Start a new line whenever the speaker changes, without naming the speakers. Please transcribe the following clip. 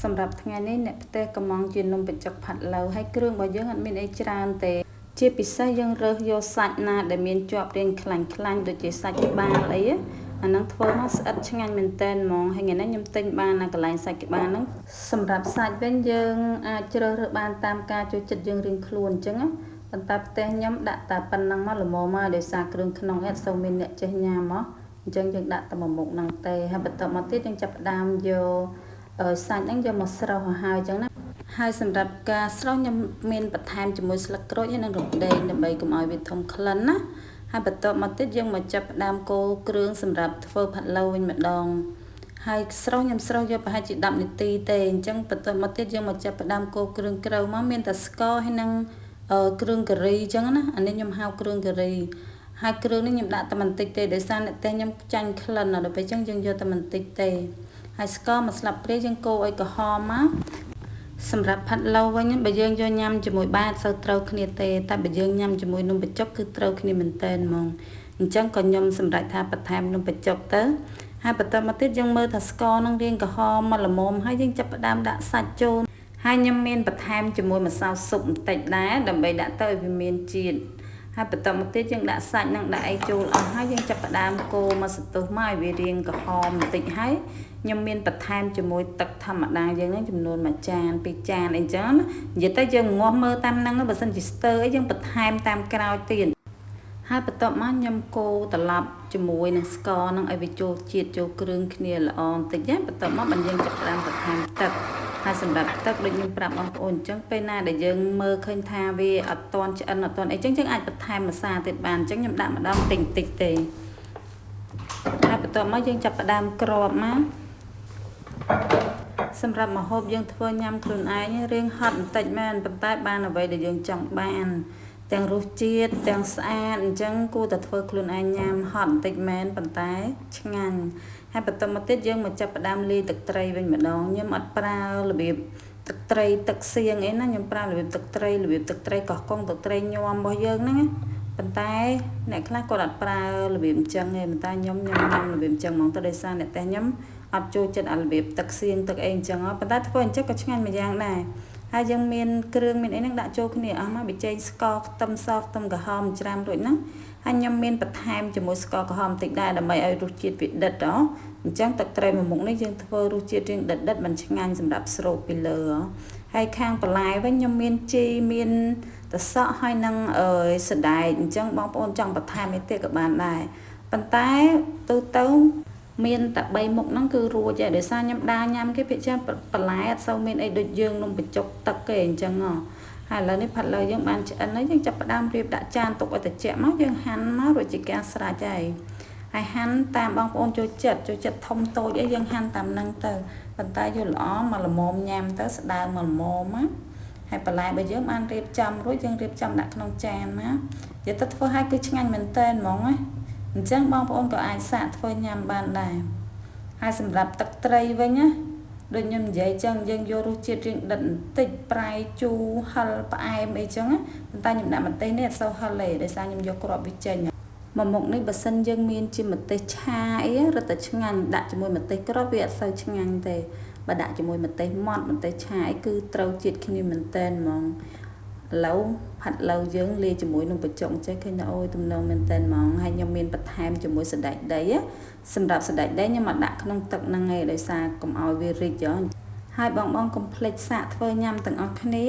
សម្រាប់ថ្ងៃនេះអ្នកផ្ទះកំងជានំបញ្ចុកផាត់ឡូវហើយគ្រឿងរបស់យើងអត់មានអីច្រើនទេជាពិសេសយើងរើសយកសាច់ណាដែលមានជាប់រាងខ្លាញ់ៗដូចជាសាច់ក្បាលអីអាហ្នឹងធ្វើមកស្អិតឆ្ងាញ់មែនតើហ្មងហើយថ្ងៃនេះខ្ញុំទិញបានណាកន្លែងសាច់ក្បាលហ្នឹងសម្រាប់សាច់វិញយើងអាចជ្រើសរើសបានតាមការចូលចិត្តយើងរៀងខ្លួនអញ្ចឹងប៉ុន្តែផ្ទះខ្ញុំដាក់តែប៉ុណ្ណឹងមកល្មមមកដោយសារគ្រឿងក្នុងអត់សូវមានអ្នកចេះញ៉ាំមកអញ្ចឹងយើងដាក់តែមួយមុខហ្នឹងទេហើយបន្តមកទៀតយើងចាប់ផ្ដើមយកសាច់ហ្នឹងយកមកស្រុះឲ្យហើយអញ្ចឹងណាហើយសម្រាប់ការស្រុះខ្ញុំមានបន្ថែមជាមួយស្លឹកក្រូចហើយនិងរំដេងដើម្បីកុំឲ្យវាធំក្លិនណាហើយបន្តមកទៀតយើងមកចាប់ផ្ដើមកូរគ្រឿងសម្រាប់ធ្វើផាត់ឡូវវិញម្ដងហើយខ្ញុំស្រុះយកប្រហែលជា10នាទីទេអញ្ចឹងបន្តមកទៀតយើងមកចាប់ផ្ដើមកូរគ្រឿងក្រៅមកមានតែស្ករហើយនិងគ្រឿងការីអញ្ចឹងណាអានេះខ្ញុំហៅគ្រឿងការីហើយគ្រឿងនេះខ្ញុំដាក់តែបន្តិចទេដោយសារអ្នកផ្ទះខ្ញុំចាញ់ក្លិនដល់ពេលអញ្ចឹងយើងយកតែបន្តិចទេហើយស្ករមួយស្លាបព្រាយើងកូរឲ្យក្រហមមកសម្រាប់ផាត់ឡូវវិញបើយើងយកញ៉ាំជាមួយបាយអត់សូវត្រូវគ្នាទេតែបើយើងញ៉ាំជាមួយនំបញ្ចុកគឺត្រូវគ្នាមែនតើហ្មងអញ្ចឹងក៏ខ្ញុំសម្រេចថាបន្ថែមនំបញ្ចុកទៅហើយបន្តមកទៀតយើងមើលថាស្ករនឹងរាងក្រហមមកល្មមហើយយើងចាប់ផ្ដើមដាក់សាច់ចូលហើយខ្ញុំមានបន្ថែមជាមួយម្សៅស៊ុបបន្តិចដែរដើម្បីដាក់ទៅឲ្យវាមានជាតិហើយបន្តមកទៀតយើងដាក់សាច់នឹងដាក់អីចូលអស់ហើយយើងចាប់ផ្ដើមកូរមកសន្ទុះមកឲ្យវារាងក្រហមបន្តិចហើយខ្ញុំមានបន្ថែមជាមួយទឹកធម្មតាយើងហ្នឹងចំនួន1ចាន2ចានអីចឹងណានិយាយទៅយើងងាស់មើលតាមហ្នឹងបើសិនជាស្ទើរអីយើងបន្ថែមតាមក្រោយទៀតហើយបន្ទាប់មកខ្ញុំកូរត្រឡប់ជាមួយនឹងស្ករហ្នឹងឲ្យវាចូលជាតិចូលគ្រឿងគ្នាល្អបន្តិចណាបន្ទាប់មកបើយើងចាប់ផ្ដើមបន្ថែមទឹកហើយសម្រាប់ទឹកដូចខ្ញុំប្រាប់បងប្អូនអញ្ចឹងពេលណាដែលយើងមើលឃើញថាវាអត់ទាន់ឆ្អិនអត់ទាន់អីចឹងយើងអាចបន្ថែមម្សៅទៀតបានអញ្ចឹងខ្ញុំដាក់ម្ដងតិចទេហើយបន្ទាប់មកយើងចាប់ផ្ដើមគ្របមកសម្រាប់ម្ហូបយើងធ្វើញ៉ាំខ្លួនឯងរៀងហត់បន្តិចមែនប៉ុន្តែបានអ្វីដែលយើងចង់បានទាំងរសជាតិទាំងស្អាតអញ្ចឹងគួរតែធ្វើខ្លួនឯងញ៉ាំហត់បន្តិចមែនប៉ុន្តែឆ្ងាញ់ហើយបន្តមកទៀតយើងមកចាប់ផ្ដើមលាយទឹកត្រីវិញម្ដងខ្ញុំអត់ប្រើរបៀបទឹកត្រីទឹកសៀងអីណាខ្ញុំប្រើរបៀបទឹកត្រីកោះកុងទឹកត្រីញ័ររបស់យើងហ្នឹងប៉ុន្តែអ្នកខ្លះគាត់អត់ប្រើរបៀបអញ្ចឹងទេប៉ុន្តែខ្ញុំញ៉ាំរបៀបអញ្ចឹងហ្មងទៅដោយសារអ្នកតែខ្ញុំអត់ចូលចិត្តរបៀបទឹកសៀងទឹកអីអញ្ចឹងប៉ុន្តែធ្វើអញ្ចឹងក៏ឆ្ងាញ់មួយយ៉ាងដែរហើយយើងមានគ្រឿងមានអីហ្នឹងដាក់ចូលគ្នាអស់មកប៊ីចេងស្ករខ្ទឹមសខ្ទឹមក្រហមច្រាមរួចហ្នឹងហើយខ្ញុំមានបន្ថែមជាមួយស្ករក្រហមបន្តិចដែរដើម្បីឲ្យរសជាតិវាដិតអញ្ចឹងទឹកត្រីមួយមុខនេះយើងធ្វើរសជាតិរៀងដិតមិនឆ្ងាញ់សម្រាប់ស្រូបពីលើហើយខាងបន្លែវិញខ្ញុំមានជីមានតសក់ហើយនឹងសណ្ដែកអញ្ចឹងបងប្អូនចង់បន្ថែមអីទៀតក៏បានដែរប៉ុន្តែទៅមានតែ3មុខហ្នឹងគឺរួចហើយដោយសារខ្ញុំដើរញ៉ាំគេភាគច្រើនបន្លែអត់សូវមានអីដូចយើងនំបញ្ចុកទឹកទេអញ្ចឹងហើយឥឡូវនេះផាត់ឡូវយើងបានឆ្អិនហើយយើងចាប់ផ្ដើមរៀបដាក់ចានទុកឲ្យត្រជាក់មកយើងហាន់មករួចជាការស្រេចហើយហាន់តាមបងប្អូនចូលចិត្តធំតូចអីយើងហាន់តាមហ្នឹងទៅប៉ុន្តែយកល្អមកល្មមញ៉ាំទៅស្ដើងមកល្មមណាហើយបន្លែបើយើងបានរៀបចំរួចយើងរៀបចំដាក់ក្នុងចានណានិយាយទៅធ្វើឲ្យគឺឆ្ងាញ់មែនតើហ្មងណាអញ្ចឹងបងប្អូនក៏អាចសាកធ្វើញ៉ាំបានដែរហើយសម្រាប់ទឹកត្រីវិញណាដូចខ្ញុំនិយាយចឹងយើងយករសជាតិរៀងដិតបន្តិចប្រៃជូរហឹរផ្អែមអីចឹងណាប៉ុន្តែខ្ញុំដាក់ម្ទេសនេះអត់សូវហឹរទេដោយសារខ្ញុំយកគ្រាប់វាចេញមួយមុខនេះបើសិនយើងមានជាម្ទេសឆាអីរឹតតែឆ្ងាញ់ដាក់ជាមួយម្ទេសគ្រាប់វាអត់សូវឆ្ងាញ់ទេបើដាក់ជាមួយម្ទេសម៉ត់ម្ទេសឆាអីគឺត្រូវជាតិគ្នាមែនតែនហ្មងឡូវផាត់ឡូវយើងលាយជាមួយនឹងបញ្ចុកចេះឃើញថាអូយទំនងមែនតែនហ្មងហើយខ្ញុំមានបន្ថែមជាមួយសណ្ដែកដីសម្រាប់សណ្ដែកដីខ្ញុំមកដាក់ក្នុងទឹកហ្នឹងឯងដោយសារកុំឲ្យវារីកហើយបងកុំភ្លេចសាកធ្វើញ៉ាំទាំងអស់គ្នា